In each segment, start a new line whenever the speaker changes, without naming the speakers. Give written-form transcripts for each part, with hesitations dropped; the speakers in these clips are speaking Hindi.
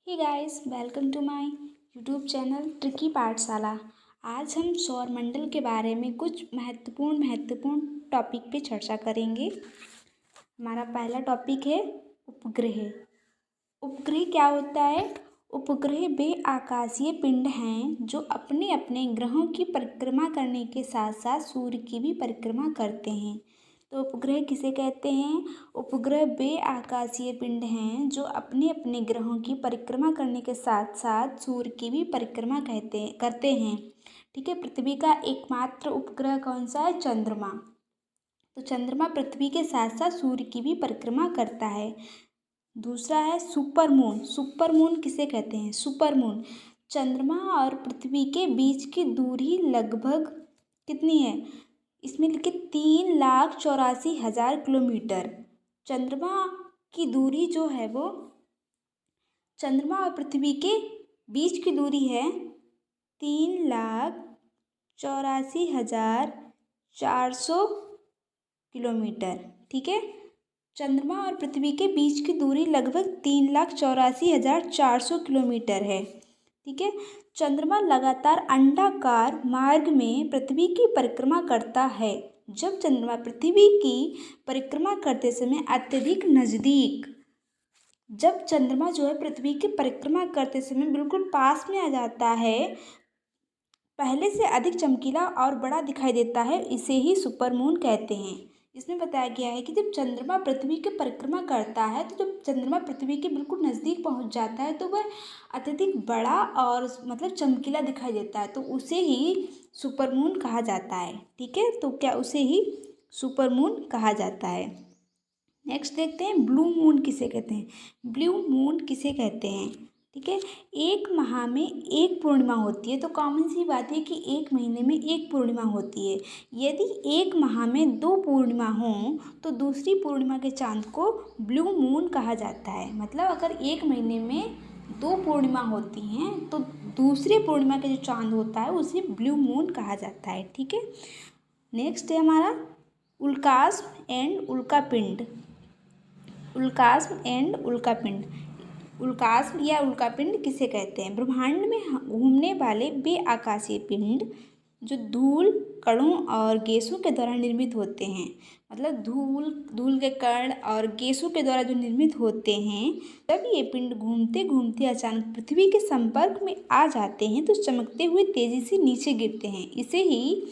Hey guys, welcome to my YouTube channel tricky Pathshala. आज हम सौरमंडल के बारे में कुछ महत्वपूर्ण टॉपिक पे चर्चा करेंगे। हमारा पहला टॉपिक है उपग्रह। उपग्रह क्या होता है? उपग्रह वे आकाशीय पिंड हैं जो अपने अपने ग्रहों की परिक्रमा करने के साथ साथ सूर्य की भी परिक्रमा करते हैं। तो उपग्रह किसे कहते हैं? उपग्रह वे आकाशीय पिंड हैं जो अपने अपने ग्रहों की परिक्रमा करने के साथ साथ सूर्य की भी परिक्रमा करते हैं। ठीक है। पृथ्वी का एकमात्र उपग्रह कौन सा है? चंद्रमा। तो चंद्रमा पृथ्वी के साथ साथ सूर्य की भी परिक्रमा करता है। दूसरा है सुपरमून। सुपरमून किसे कहते हैं? सुपरमून चंद्रमा और पृथ्वी के बीच की दूरी लगभग कितनी है? इसमें लिखे 3,84,000 किलोमीटर। चंद्रमा की दूरी जो है वो चंद्रमा और पृथ्वी के बीच की दूरी है 3,84,400 किलोमीटर। ठीक है। चंद्रमा और पृथ्वी के बीच की दूरी लगभग 3,84,400 किलोमीटर है। ठीक है। चंद्रमा लगातार अंडाकार मार्ग में पृथ्वी की परिक्रमा करता है। जब चंद्रमा पृथ्वी की परिक्रमा करते समय अत्यधिक नज़दीक जब चंद्रमा जो है पृथ्वी की परिक्रमा करते समय बिल्कुल पास में आ जाता है, पहले से अधिक चमकीला और बड़ा दिखाई देता है, इसे ही सुपरमून कहते हैं। इसमें बताया गया है कि जब चंद्रमा पृथ्वी की परिक्रमा करता है तो जब चंद्रमा पृथ्वी के बिल्कुल नज़दीक पहुंच जाता है तो वह अत्यधिक बड़ा और मतलब चमकीला दिखाई देता है, तो उसे ही सुपरमून कहा जाता है। ठीक है। तो क्या उसे ही सुपरमून कहा जाता है। नेक्स्ट देखते हैं ब्लू मून किसे कहते हैं। ब्लू मून किसे कहते हैं? ठीक है। एक माह में एक पूर्णिमा होती है, तो कॉमन सी बात है कि एक महीने में एक पूर्णिमा होती है। यदि एक माह में दो पूर्णिमा हों तो दूसरी पूर्णिमा के चांद को ब्लू मून कहा जाता है। मतलब अगर एक महीने में दो पूर्णिमा होती हैं तो दूसरी पूर्णिमा के जो चांद होता है उसे ब्लू मून कहा जाता है। ठीक है। नेक्स्ट है हमारा उल्कास्म एंड उल्कापिंड। उल्कास्म एंड उल्कापिंड। उल्कास्म या उल्कापिंड किसे कहते हैं? ब्रह्मांड में घूमने वाले वे आकाशीय पिंड जो धूल कणों और गैसों के द्वारा निर्मित होते हैं। मतलब धूल के कण और गैसों के द्वारा जो निर्मित होते हैं, जब ये पिंड घूमते घूमते अचानक पृथ्वी के संपर्क में आ जाते हैं तो चमकते हुए तेजी से नीचे गिरते हैं। इसे ही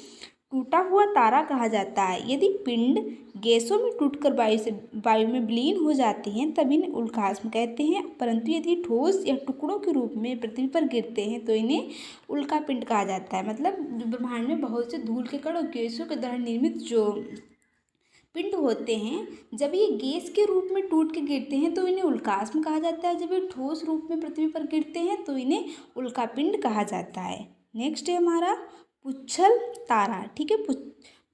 टूटा हुआ तारा कहा जाता है। यदि पिंड गैसों में टूटकर वायु में विलीन हो जाती हैं तब इन्हें उल्कास्म कहते हैं, परंतु यदि ठोस या टुकड़ों के रूप में पृथ्वी पर गिरते हैं तो इन्हें उल्कापिंड कहा जाता है। मतलब ब्रह्मांड में बहुत से धूल के कण और गैसों के द्वारा निर्मित जो पिंड होते हैं, जब ये गैस के रूप में टूट के गिरते हैं तो इन्हें उल्कास्म कहा जाता है। जब ये ठोस रूप में पृथ्वी पर गिरते हैं तो इन्हें उल्कापिंड कहा जाता है। नेक्स्ट है हमारा पुच्छल तारा। ठीक है।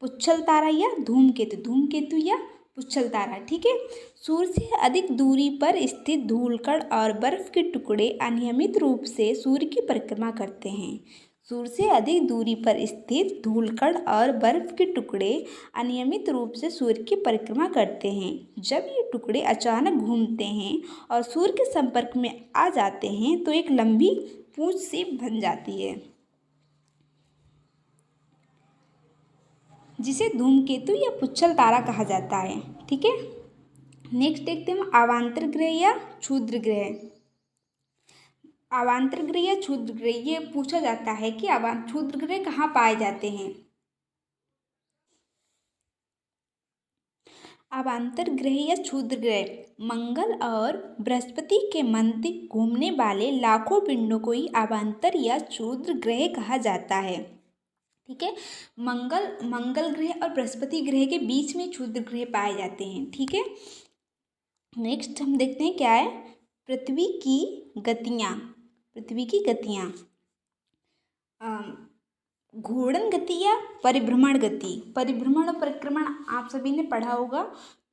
पुच्छल तारा या धूमकेतु। धूमकेतु या पुच्छल तारा। ठीक है। सूर्य से अधिक दूरी पर स्थित धूलकण और बर्फ के टुकड़े अनियमित रूप से सूर्य की परिक्रमा करते हैं। सूर्य से अधिक दूरी पर स्थित धूलकण और बर्फ के टुकड़े अनियमित रूप से सूर्य की परिक्रमा करते हैं। जब ये टुकड़े अचानक घूमते हैं और सूर्य के संपर्क में आ जाते हैं तो एक लंबी पूंछ सी बन जाती है, जिसे धूमकेतु या पुच्छल तारा कहा जाता है। ठीक है। नेक्स्ट देखते हैं अवांतर ग्रह या क्षुद्र ग्रह। अवांतर ग्रह या क्षुद्र ग्रह, ये पूछा जाता है कि क्षुद्र ग्रह कहाँ पाए जाते हैं। अवांतर ग्रह या क्षुद्र ग्रह मंगल और बृहस्पति के मध्य घूमने वाले लाखों पिंडों को ही अवांतर या क्षुद्र ग्रह कहा जाता है। ठीक है। मंगल ग्रह और बृहस्पति ग्रह के बीच में क्षुद्र ग्रह पाए जाते हैं। ठीक है। नेक्स्ट हम देखते हैं क्या है पृथ्वी की गतियाँ। पृथ्वी की गतियाँ घूर्णन गति या परिभ्रमण गति। परिभ्रमण और परिक्रमण आप सभी ने पढ़ा होगा।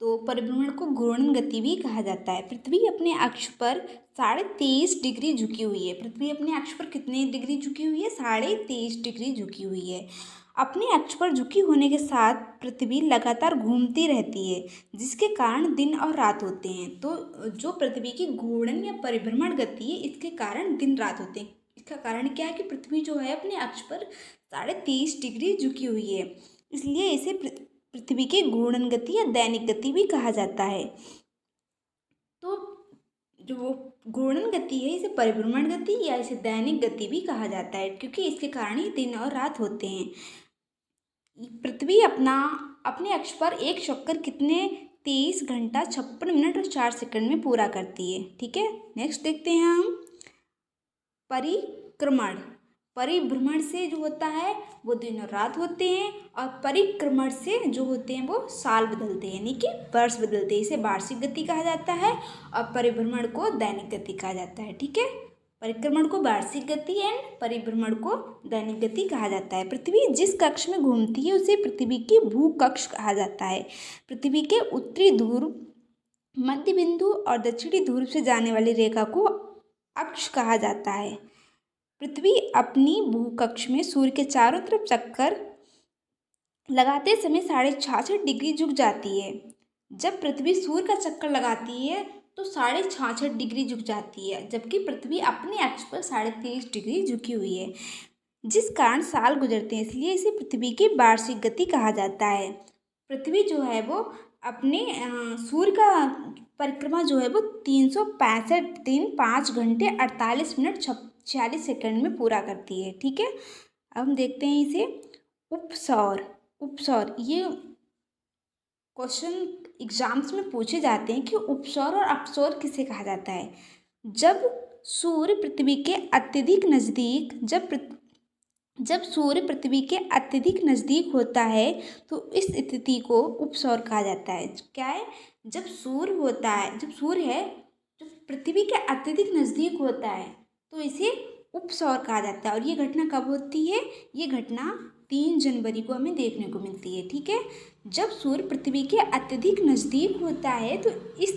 तो परिभ्रमण को घूर्णन गति भी कहा जाता है। पृथ्वी अपने अक्ष पर 23.5 डिग्री झुकी हुई है। पृथ्वी अपने अक्ष पर कितने डिग्री झुकी हुई है? 23.5 डिग्री झुकी हुई है। अपने अक्ष पर झुकी होने के साथ पृथ्वी लगातार घूमती रहती है, जिसके कारण दिन और रात होते हैं। तो जो पृथ्वी की घूर्णन या परिभ्रमण गति है, इसके कारण दिन रात होते हैं। इसका कारण क्या है कि पृथ्वी जो है अपने अक्ष पर 23.5 डिग्री झुकी हुई है, इसलिए इसे पृथ्वी की घूर्णन गति या दैनिक गति भी कहा जाता है। तो जो वो घूर्णन गति है, इसे परिभ्रमण गति या इसे दैनिक गति भी कहा जाता है, क्योंकि इसके कारण ही दिन और रात होते हैं। पृथ्वी अपने अक्ष पर एक चक्कर कितने 23 घंटा 56 मिनट और 4 सेकंड में पूरा करती है। ठीक है, नेक्स्ट देखते हैं हम परिक्रमण। परिभ्रमण से जो होता है वो दिन और रात होते हैं, और परिक्रमण से जो होते हैं वो साल बदलते हैं, यानी कि वर्ष बदलते हैं। इसे वार्षिक गति कहा जाता है और परिभ्रमण को दैनिक गति कहा जाता है। ठीक है, परिक्रमण को वार्षिक गति एंड परिभ्रमण को दैनिक गति कहा जाता है। पृथ्वी जिस कक्ष में घूमती है उसे पृथ्वी की भूकक्ष कहा जाता है। पृथ्वी के उत्तरी ध्रुव, मध्य बिंदु और दक्षिणी ध्रुव से जाने वाली रेखा को अक्ष कहा जाता है। पृथ्वी अपनी भूकक्ष में सूर्य के चारों तरफ चक्कर लगाते समय 66.5 डिग्री झुक जाती है। जब पृथ्वी सूर्य का चक्कर लगाती है तो 66.5 डिग्री झुक जाती है, जबकि पृथ्वी अपने अक्ष पर 23.5 डिग्री झुकी हुई है, जिस कारण साल गुजरते हैं, इसलिए इसे पृथ्वी की वार्षिक गति कहा जाता है। पृथ्वी जो है वो अपने सूर्य का परिक्रमा जो है वो 365 दिन 5 घंटे 48 मिनट 46 सेकंड में पूरा करती है। ठीक है, अब हम देखते हैं इसे उपसौर। उपसौर ये क्वेश्चन एग्जाम्स में पूछे जाते हैं कि उपसौर और अपसौर किसे कहा जाता है। जब सूर्य पृथ्वी के अत्यधिक नज़दीक जब सूर्य पृथ्वी के अत्यधिक नज़दीक होता है तो इस स्थिति को उपसौर कहा जाता है। क्या है, जब सूर्य है जो पृथ्वी के अत्यधिक नज़दीक होता है तो इसे उपसौर कहा जाता है। और ये घटना कब होती है, ये घटना 3 जनवरी को हमें देखने को मिलती है। ठीक है, जब सूर्य पृथ्वी के अत्यधिक नज़दीक होता है तो इस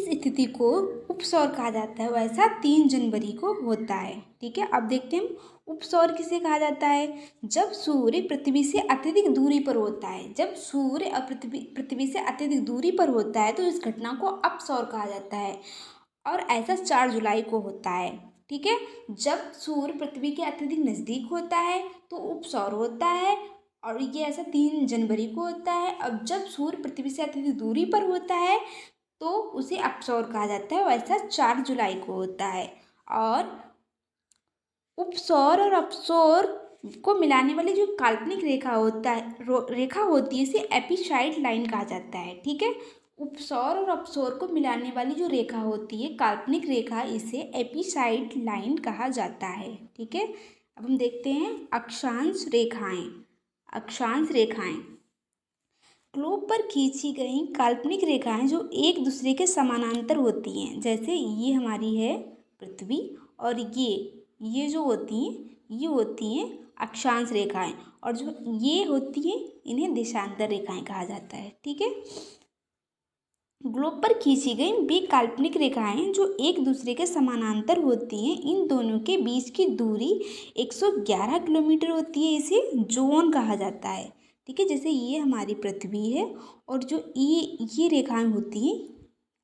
स्थिति को उपसौर कहा जाता है। वैसा 3 जनवरी को होता है। ठीक है, अब देखते हैं उपसौर किसे कहा जाता है। जब सूर्य पृथ्वी से अत्यधिक दूरी पर होता है, जब सूर्य और पृथ्वी से अत्यधिक दूरी पर होता है तो इस घटना को अपसौर कहा जाता है, और ऐसा 4 जुलाई को होता है। ठीक है, जब सूर्य पृथ्वी के अत्यधिक नज़दीक होता है तो उपसौर होता है, और ये ऐसा 3 जनवरी को होता है। अब जब सूर्य पृथ्वी से अत्यधिक दूरी पर होता है तो उसे अपसौर कहा जाता है, वैसा 4 जुलाई को होता है। और उपसौर और अपसौर को मिलाने वाली जो काल्पनिक रेखा होती है इसे एपिसाइड लाइन कहा जाता है। ठीक है, उपसौर और अपसौर को मिलाने वाली जो रेखा होती है काल्पनिक रेखा, इसे एपिसाइड लाइन कहा जाता है। ठीक है, अब हम देखते हैं अक्षांश रेखाएं। अक्षांश रेखाएं ग्लोब पर खींची गई काल्पनिक रेखाएं जो एक दूसरे के समानांतर होती हैं। जैसे ये हमारी है पृथ्वी, और ये जो होती हैं ये होती हैं अक्षांश रेखाएं, और जो ये होती हैं इन्हें देशांतर रेखाएं कहा जाता है। ठीक है, ग्लोब पर खींची गई वे काल्पनिक रेखाएं जो एक दूसरे के समानांतर होती हैं, इन दोनों के बीच की दूरी 111 किलोमीटर होती है। इसे जोन कहा जाता है। ठीक है, जैसे ये हमारी पृथ्वी है और जो ये रेखाएं होती हैं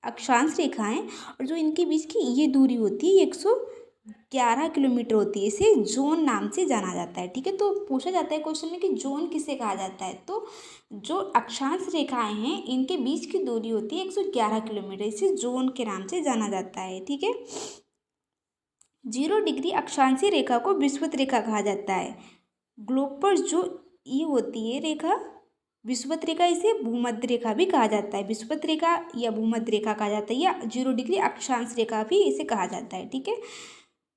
अक्षांश रेखाएं, और जो इनके बीच की ये दूरी होती है 111 किलोमीटर होती है। इसे जोन नाम से जाना जाता है। ठीक है, तो पूछा जाता है क्वेश्चन में कि जोन किसे कहा जाता है, तो जो अक्षांश रेखाएं हैं इनके बीच की दूरी होती है 111 किलोमीटर, इसे जोन के नाम से जाना जाता है। ठीक है, 0 डिग्री अक्षांशीय रेखा को विषुवत रेखा कहा जाता है। ग्लोब पर जो ये होती है रेखा विषुवत रेखा, इसे भूमध्य रेखा भी कहा जाता है। विषुवत रेखा या भूमध्य रेखा कहा जाता है, या 0 डिग्री अक्षांश रेखा भी इसे कहा जाता है। ठीक है,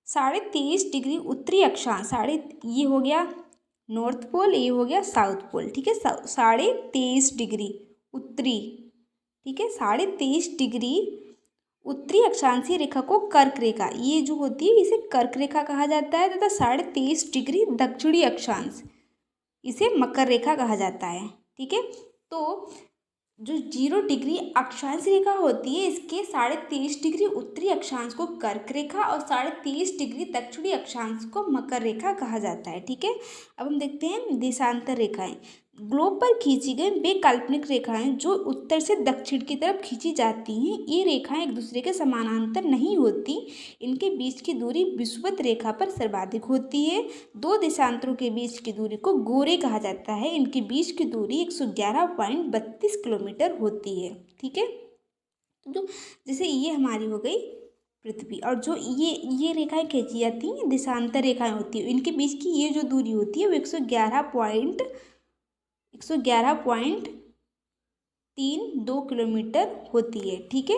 23.5 डिग्री उत्तरी अक्षांश, ये हो गया नॉर्थ पोल, ये हो गया साउथ पोल। ठीक है, 23.5 डिग्री उत्तरी, ठीक है, 23.5 डिग्री उत्तरी अक्षांशीय रेखा को कर्क रेखा, ये जो होती है इसे कर्क रेखा कहा जाता है, तथा 23.5 डिग्री दक्षिणी अक्षांश, इसे मकर रेखा कहा जाता है। ठीक है, तो जो 0 डिग्री अक्षांश रेखा होती है इसके 23.5 डिग्री उत्तरी अक्षांश को कर्क रेखा और 23.5 डिग्री दक्षिणी अक्षांश को मकर रेखा कहा जाता है। ठीक है, अब हम देखते हैं देशांतर रेखाएं। ग्लोब पर खींची गई वे काल्पनिक रेखाएं जो उत्तर से दक्षिण की तरफ खींची जाती हैं, ये रेखाएं एक दूसरे के समानांतर नहीं होती। इनके बीच की दूरी विषुवत रेखा पर सर्वाधिक होती है। दो देशांतरों के बीच की दूरी को गोरे कहा जाता है। इनके बीच की दूरी 111.32 किलोमीटर होती है। ठीक है, तो जैसे ये हमारी हो गई पृथ्वी, और जो ये रेखाएं खींची जाती हैं देशांतर रेखाएं होती है, इनके बीच की ये जो दूरी होती है वो 111.32 किलोमीटर होती है। ठीक है,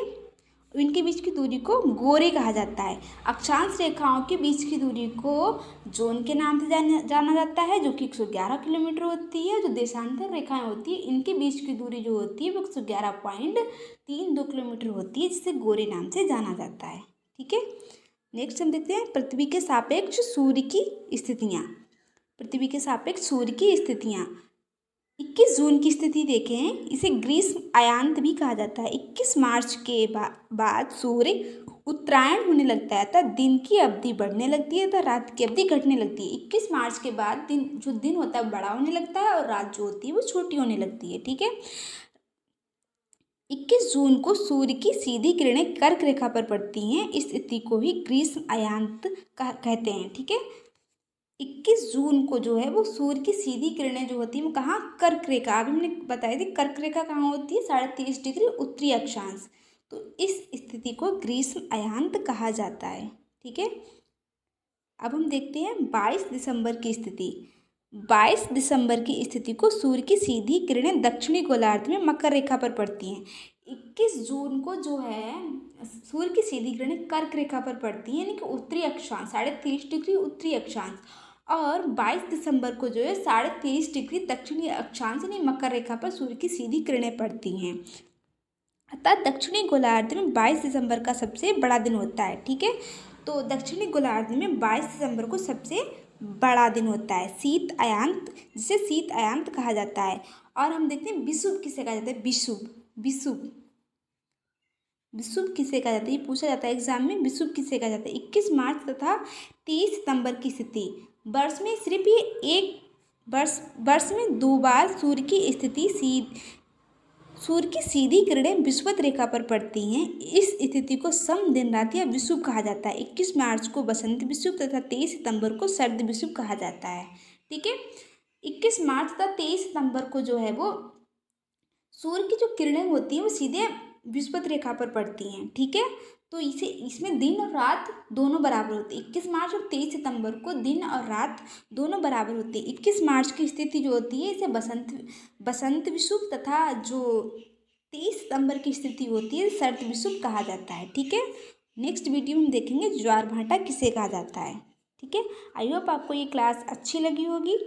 इनके बीच की दूरी को गोरे कहा जाता है। अक्षांश रेखाओं के बीच की दूरी को जोन के नाम से जाना जाता है, जो कि 111 किलोमीटर होती है। जो देशांतर रेखाएं होती है इनके बीच की दूरी जो होती है वो 111.32 किलोमीटर होती है, जिसे गोरे नाम से जाना जाता है। ठीक है, नेक्स्ट हम देखते हैं पृथ्वी के सापेक्ष सूर्य की स्थितियाँ। पृथ्वी के सापेक्ष सूर्य की स्थितियाँ। 21 जून की स्थिति देखें, इसे ग्रीष्म अयांत भी कहा जाता है। 21 मार्च के बाद सूर्य उत्तरायण होने लगता है, अतः दिन की अवधि बढ़ने लगती है, अतः रात की अवधि घटने लगती है। 21 मार्च के बाद दिन होता है बड़ा होने लगता है और रात जो होती है वो छोटी होने लगती है। ठीक है, 21 जून को सूर्य की सीधी किरणें कर्क रेखा पर पड़ती हैं। इस स्थिति को ही ग्रीष्म अयांत कहते हैं। ठीक है, 21 जून को जो है वो सूर्य की सीधी किरणें जो होती है वो कहाँ, कर्क रेखा, अभी हमने बताई थी कर्क रेखा कहाँ होती है, 23.5 डिग्री उत्तरी अक्षांश। तो इस स्थिति को ग्रीष्म अयांत कहा जाता है। ठीक है, अब हम देखते हैं 22 दिसंबर की स्थिति। 22 दिसंबर की स्थिति को सूर्य की सीधी किरणें दक्षिणी गोलार्ध में मकर रेखा पर पड़ती हैं। 21 जून को जो है सूर्य की सीधी किरणें कर्क रेखा पर पड़ती हैं, यानी कि उत्तरी अक्षांश 23.5 डिग्री उत्तरी अक्षांश, और 22 दिसंबर को जो है 23.5 डिग्री दक्षिणी अक्षांश यानी मकर रेखा पर सूर्य की सीधी किरणें पड़ती हैं। अतः दक्षिणी गोलार्ध में 22 दिसंबर का सबसे बड़ा दिन होता है। ठीक है, तो दक्षिणी गोलार्ध में 22 दिसंबर को सबसे बड़ा दिन होता है, शीत अयांत, जिसे शीत अयांत कहा जाता है। और हम देखते हैं विषुव किसे कहा जाता है, विषुव किसे कहा जाता है, ये पूछा जाता है एग्जाम में, विषुव किसे कहा जाता है। 21 मार्च तथा 30 सितंबर की स्थिति। वर्ष में सिर्फ ये एक वर्ष में 2 बार सूर्य की सीधी किरणें विषुवत रेखा पर पड़ती हैं। इस स्थिति को सम दिन रात या विषुव कहा जाता है। 21 मार्च को बसंत विषुव तथा 23 सितंबर को शरद विषुव कहा जाता है। ठीक है, 21 मार्च तथा 23 सितंबर को जो है वो सूर्य की जो किरणें होती हैं वो सीधे विषुवत रेखा पर पड़ती हैं। ठीक है, तो इसमें दिन और रात दोनों बराबर होते हैं। 21 मार्च और 23 सितंबर को दिन और रात दोनों बराबर होते हैं। 21 मार्च की स्थिति जो होती है इसे बसंत विषुव तथा जो 23 सितंबर की स्थिति होती है शरद विषुव कहा जाता है। ठीक है, नेक्स्ट वीडियो में हम देखेंगे ज्वार भाटा किसे कहा जाता है। ठीक है, आई होप आपको ये क्लास अच्छी लगी होगी।